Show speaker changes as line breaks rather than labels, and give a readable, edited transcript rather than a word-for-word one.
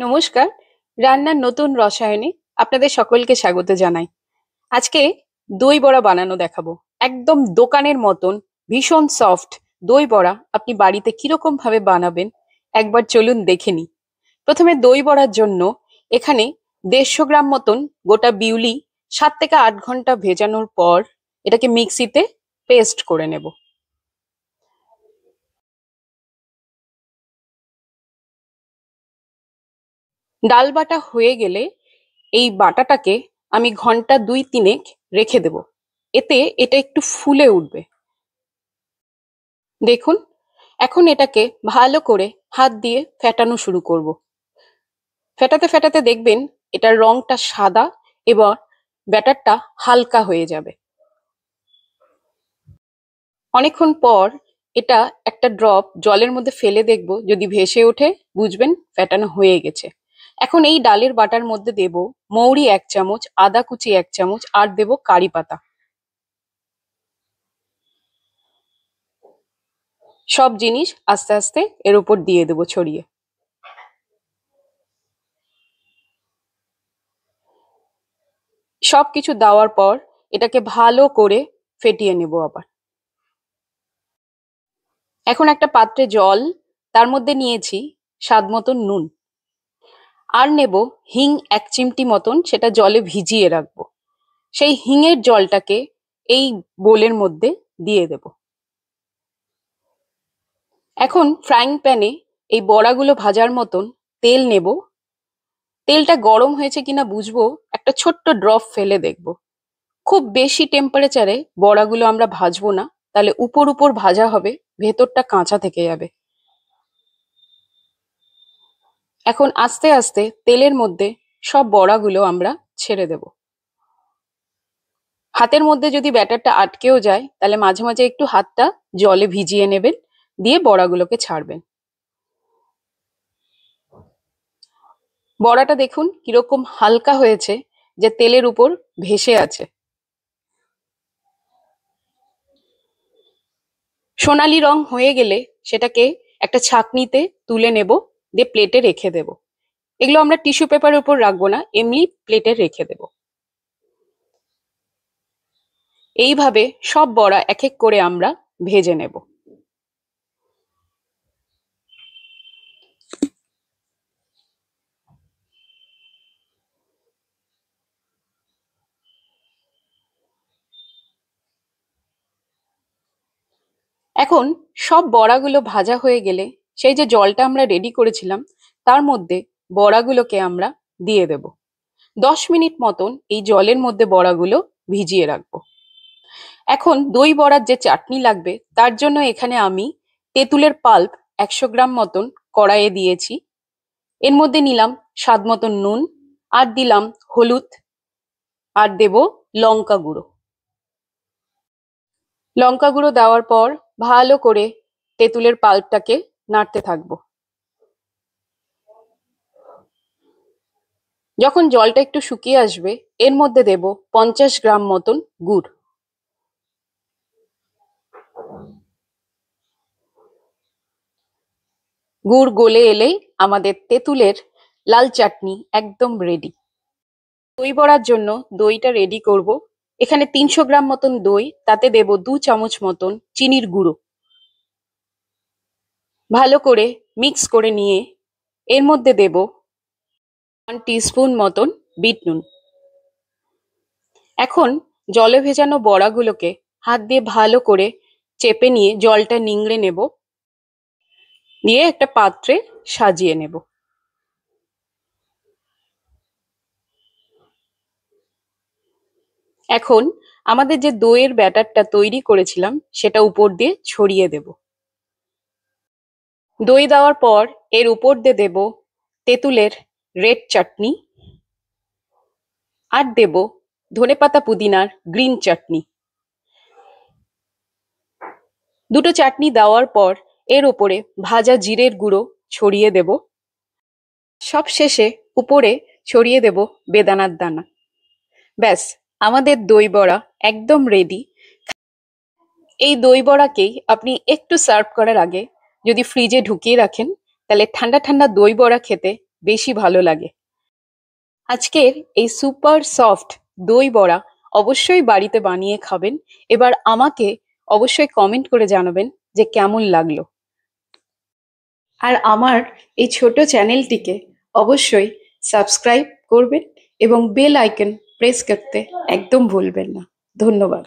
নমস্কার। রান্নার নতুন রসায়নে আপনাদের সকলকে স্বাগত জানাই। আজকে দই বড়া বানানো দেখাবো। একদম দোকানের মতন ভীষণ সফট দই বড়া আপনি বাড়িতে কিরকম ভাবে বানাবেন একবার চলুন দেখে নিই। প্রথমে দই বড়ার জন্য এখানে 150 গ্রাম মতন গোটা বিউলি 7 থেকে 8 ঘন্টা ভেজানোর পর এটাকে মিক্সিতে পেস্ট করে নেব। ডাল বাটা হয়ে গেলে এই বাটাটাকে আমি ঘন্টা 2-3 রেখে দেব। এতে এটা একটু ফুলে উঠবে। দেখুন, এখন এটাকে ভালো করে হাত দিয়ে ফেটানো শুরু করব। ফেটাতে ফেটাতে দেখবেন এটার রংটা সাদা এবং ব্যাটারটা হালকা হয়ে যাবে। অনেকক্ষণ পর এটা একটা ড্রপ জলের মধ্যে ফেলে দেখব, যদি ভেসে ওঠে বুঝবেন ফেটানো হয়ে গেছে। এখন এই ডালের বাটার মধ্যে দেব মৌরি 1 চামচ, আদা কুচি 1 চামচ আর দেব কারি পাতা। সব জিনিস আস্তে আস্তে এর উপর দিয়ে দেবো ছড়িয়ে। সবকিছু দেওয়ার পর এটাকে ভালো করে ফেটিয়ে নেব আবার। এখন একটা পাত্রে জল, তার মধ্যে নিয়েছি স্বাদ মতন নুন, আর নেব হিং 1 চিমটি মতন, সেটা জলে ভিজিয়ে রাখবো। সেই হিঙের জলটাকে এই বোলের মধ্যে দিয়ে দেব। এখন ফ্রাইং প্যানে এই বড়াগুলো ভাজার মতন তেল নেব। তেলটা গরম হয়েছে কিনা বুঝবো একটা ছোট্ট ড্রপ ফেলে দেখব। খুব বেশি টেম্পারেচারে বড়াগুলো আমরা ভাজবো না, তাহলে উপর উপর ভাজা হবে, ভেতরটা কাঁচা থেকে যাবে। এখন আস্তে আস্তে তেলের মধ্যে সব বড়াগুলো আমরা ছেড়ে দেব। হাতের মধ্যে যদি ব্যাটারটা আটকেও যায় তাহলে মাঝে মাঝে একটু হাতটা জলে ভিজিয়ে নেবেন, দিয়ে বড়াগুলোকে ছাড়বেন। বড়াটা দেখুন কিরকম হালকা হয়েছে, যে তেলের উপর ভেসে আছে। সোনালি রং হয়ে গেলে সেটাকে একটা ছাঁকনিতে তুলে নেব, দিয়ে প্লেটে রেখে দেব। এগুলো আমরা টিস্যু পেপারের উপর রাখবো না, এমনি প্লেটে রেখে দেব। এইভাবে সব বড়া এক এক করে আমরা ভেজে নেব। এখন সব বড়াগুলো ভাজা হয়ে গেলে সেই যে জলটা আমরা রেডি করেছিলাম তার মধ্যে বড়াগুলোকে আমরা দিয়ে দেব। 10 মিনিট মতন এই জলের মধ্যে বড়াগুলো ভিজিয়ে রাখবো। এখন দই বড়ার যে চাটনি লাগবে তার জন্য এখানে আমি তেঁতুলের পাল্প 100 গ্রাম মতন কড়াইয়ে দিয়েছি। এর মধ্যে নিলাম স্বাদ মতন নুন, আর দিলাম হলুদ, আর দেব লঙ্কা গুঁড়ো। লঙ্কা গুঁড়ো দেওয়ার পর ভালো করে তেঁতুলের পাল্পটাকে নাড়তে থাকবো। যখন জলটা একটু শুকিয়ে আসবে এর মধ্যে দেব 50 গ্রাম মতন গুড়। গুড় গলে এলেই আমাদের তেঁতুলের লাল চাটনি একদম রেডি। দই বড়ার জন্য দইটা রেডি করব। এখানে 300 গ্রাম মতন দই, তাতে দেব 2 চামচ মতন চিনির গুঁড়ো। ভালো করে মিক্স করে নিয়ে এর মধ্যে দেব 1 টিস্পুন মতন বিট নুন। এখন জলে ভেজানো বড়াগুলোকে হাত দিয়ে ভালো করে চেপে নিয়ে জলটা নিংড়ে নেব, নিয়ে একটা পাত্রে সাজিয়ে নেব। এখন আমাদের যে দইয়ের ব্যাটারটা তৈরি করেছিলাম সেটা উপর দিয়ে ছড়িয়ে দেব। দই দেওয়ার পর এর উপর দিয়ে দেব তেঁতুলের রেড চাটনি, আর দেব ধনেপাতা পুদিনার গ্রিন চাটনি। দুটো চাটনি দেওয়ার পর এর উপরে ভাজা জিরের গুঁড়ো ছড়িয়ে দেব। সব শেষে উপরে ছড়িয়ে দেব বেদানার দানা। ব্যাস, আমাদের দই বড়া একদম রেডি। এই দই বড়াকেই আপনি একটু সার্ভ করার আগে যদি ফ্রিজে ঢুকিয়ে রাখেন তাহলে ঠান্ডা ঠান্ডা দই বড়া খেতে বেশি ভালো লাগে। আজকের এই সুপার সফট দই বড়া অবশ্যই বাড়িতে বানিয়ে খাবেন। এবার আমাকে অবশ্যই কমেন্ট করে জানাবেন যে কেমন লাগলো। আর আমার এই ছোট চ্যানেলটিকে অবশ্যই সাবস্ক্রাইব করবেন এবং বেল আইকন প্রেস করতে একদম ভুলবেন না। ধন্যবাদ।